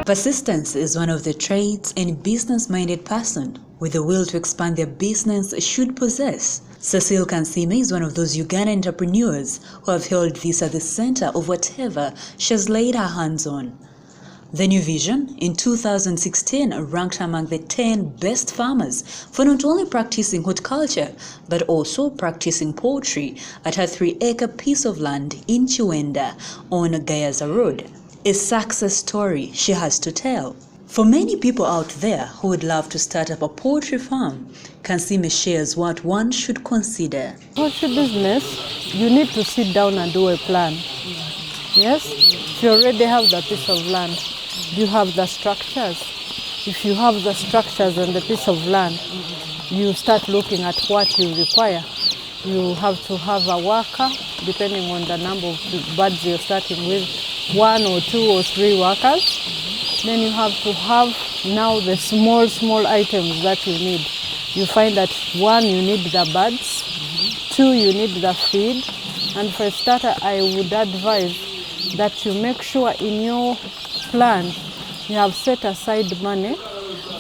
Persistence is one of the traits any business-minded person with the will to expand their business should possess. Cecile Kansiime is one of those Ugandan entrepreneurs who have held this at the center of whatever she has laid her hands on. The New Vision in 2016 ranked her among the 10 best farmers for not only practicing horticulture but also practicing poultry at her 3-acre piece of land in Uganda on Gayaza Road. A success story she has to tell. For many people out there who would love to start up a poultry farm, Kansiime shares what one should consider. Poultry business, you need to sit down and do a plan. Yes? If you already have the piece of land, you have the structures. If you have the structures and the piece of land, you start looking at what you require. You have to have a worker, depending on the number of birds you're starting with, 1 or 2 or 3 workers. Then you have to have now the small items that you need. You find that 1, you need the birds, 2, you need the feed, and for a starter, I would advise that you make sure in your plan you have set aside money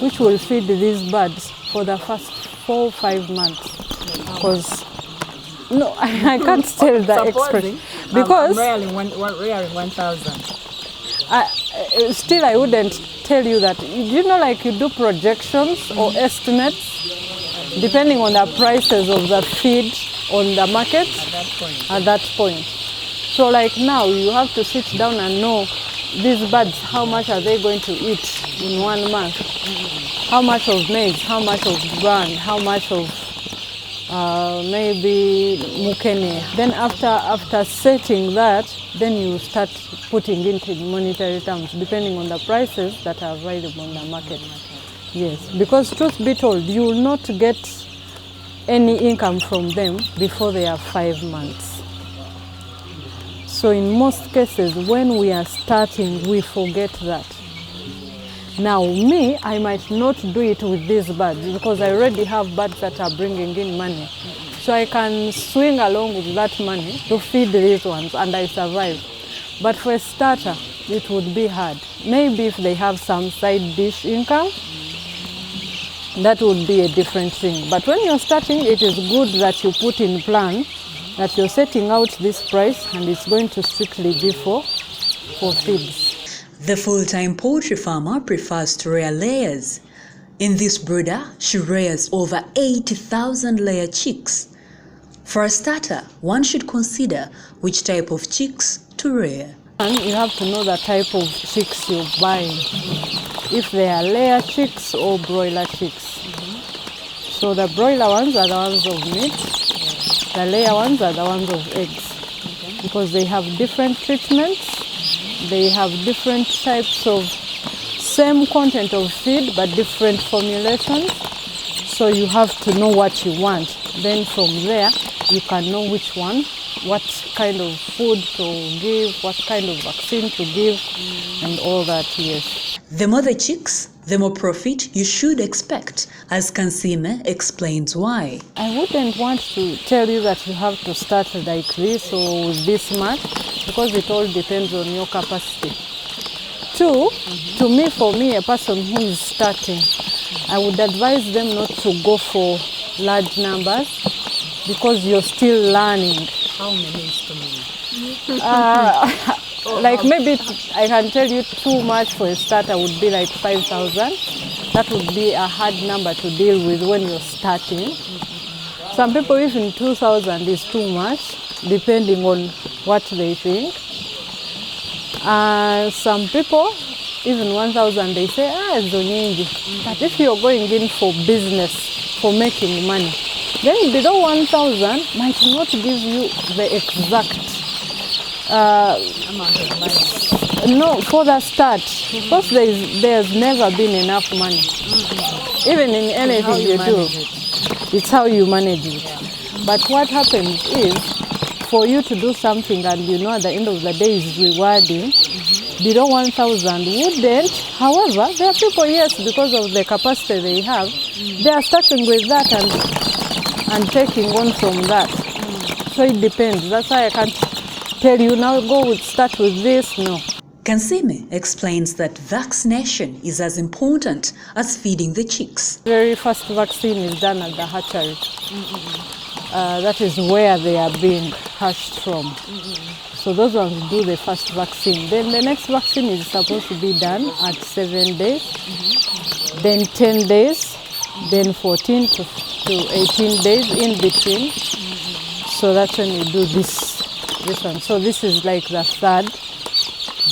which will feed these birds for the first 4 or 5 months. Because no, I can't tell the expression because rearing 1,000. Still I wouldn't tell you that. You know, like you do projections or estimates depending on the prices of the feed on the market at that point. So like now you have to sit down and know these birds, how much are they going to eat in 1 month? How much of maize, how much of bran, how much of maybe mukene. Then after setting that, then you start putting into monetary terms depending on the prices that are available on the market. Yes, because truth be told, you will not get any income from them before they are 5 months. So in most cases, when we are starting, we forget that. Now me, I might not do it with these birds because I already have birds that are bringing in money. So I can swing along with that money to feed these ones and I survive. But for a starter, it would be hard. Maybe if they have some side dish income, that would be a different thing. But when you're starting, it is good that you put in plan that you're setting out this price and it's going to strictly be for feeds. The full-time poultry farmer prefers to rear layers. In this brooder, she rears over 80,000 layer chicks. For a starter, one should consider which type of chicks to rear. And you have to know the type of chicks you're buying, if they are layer chicks or broiler chicks. So the broiler ones are the ones of meat. The layer ones are the ones of eggs, because they have different treatments, they have different types of same content of feed but different formulations. So you have to know what you want. Then from there, you can know which one, what kind of food to give, what kind of vaccine to give, and all that, yes. The more the chicks, the more profit you should expect, as Kansiime explains why. I wouldn't want to tell you that you have to start like this or with this much, because it all depends on your capacity. 2, to me, for me, a person who is starting, I would advise them not to go for large numbers because you're still learning. How many is too many? Like maybe I can tell you too much for a starter would be like 5,000. That would be a hard number to deal with when you're starting. Some people even 2,000 is too much, depending on what they think. Some people, even 1,000, they say, it's nyingi. But if you're going in for business, for making money, then below 1,000 might not give you the exact Amount of money. no, for the start, because there's never been enough money. Even in anything you do, it's how you manage it. But what happens is, for you to do something and you know at the end of the day is rewarding, below 1,000 wouldn't. However, there are people, yes, because of the capacity they have, they are starting with that and taking on from that. So it depends. That's why I can't tell you now start with this. No. Kansiime explains that vaccination is as important as feeding the chicks. Very first vaccine is done at the hatchery. That is where they are being hatched from. So those ones do the first vaccine. Then the next vaccine is supposed to be done at 7 days, then 10 days, then 14 to 18 days in between. So that's when we do this one. So this is like the third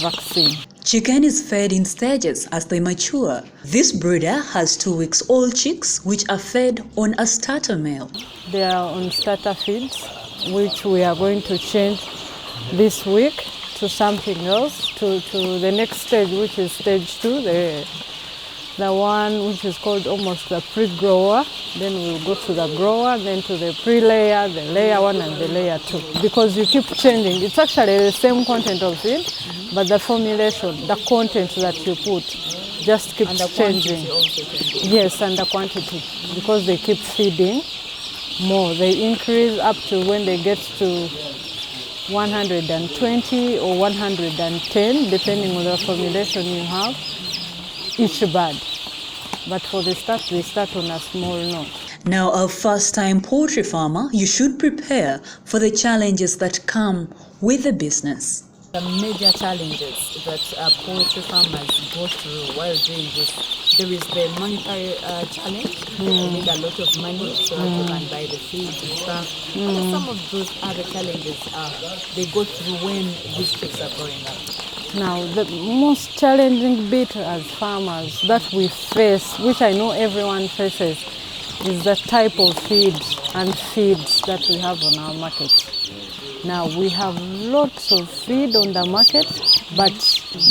vaccine. Chicken is fed in stages as they mature. This brooder has 2 weeks old chicks which are fed on a starter meal. They are on starter feeds, which we are going to change this week to something else, to the next stage, which is stage 2, the one which is called almost the pre-grower. Then we'll go to the grower, then to the pre-layer, the layer 1 and the layer 2. Because you keep changing. It's actually the same content of feed, but the formulation, the content that you put just keeps changing. Yes, and the quantity, because they keep feeding more. They increase up to when they get to 120 or 110, depending on the formulation you have, each bird. But for the start, they start on a small note. Now, a first-time poultry farmer, you should prepare for the challenges that come with the business. The major challenges that poultry farmers go through while doing this, there is the monetary challenge. You need a lot of money so that you can buy the feed and stuff. What are some of those other challenges they go through when these chicks are growing up? Now, the most challenging bit as farmers that we face, which I know everyone faces, is the type of feeds and feeds that we have on our market. Now, we have lots of feed on the market, but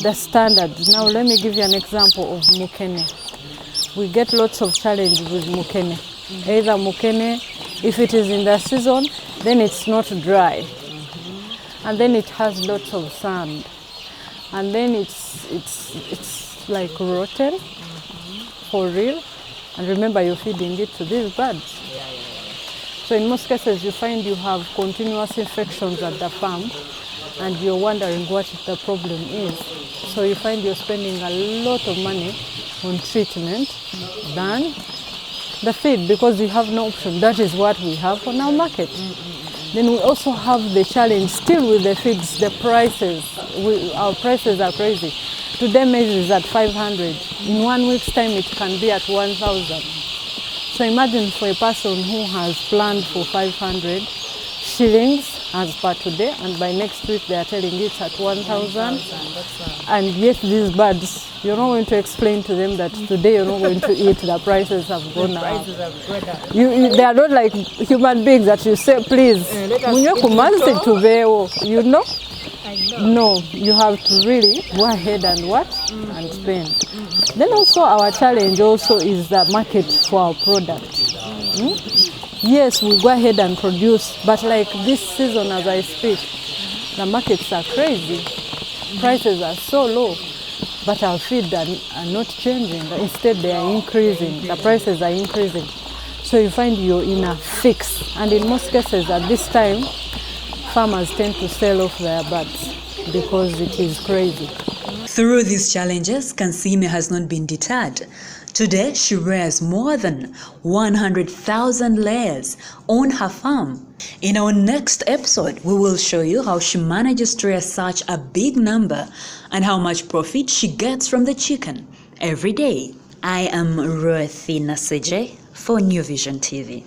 the standard. Now, let me give you an example of mukene. We get lots of challenges with mukene. Either mukene, if it is in the season, then it's not dry. And then it has lots of sand. And then it's like rotten, for real. And remember, you're feeding it to these birds. So in most cases, you find you have continuous infections at the farm, and you're wondering what the problem is. So you find you're spending a lot of money on treatment than the feed, because you have no option. That is what we have on our market. Then we also have the challenge still with the feeds, the prices. Our prices are crazy. Today maize is at 500. In 1 week's time, it can be at 1,000. So imagine for a person who has planned for 500 shillings as per today, and by next week they are telling it at 1,000. And yet these birds, you're not going to explain to them that today you're not going to eat, the prices have gone up. They are not like human beings that you say, please, you know? No, you have to really go ahead and and spend. Then also our challenge also is the market for our product. Yes, we go ahead and produce, but like this season as I speak, the markets are crazy. Prices are so low, but our feed are not changing. Instead, they are increasing. The prices are increasing. So you find you're in a fix. And in most cases at this time, farmers tend to sell off their birds because it is crazy. Through these challenges, Kansiime has not been deterred. Today, she rears more than 100,000 layers on her farm. In our next episode, we will show you how she manages to rear such a big number and how much profit she gets from the chicken every day. I am Ruthie Naseje for New Vision TV.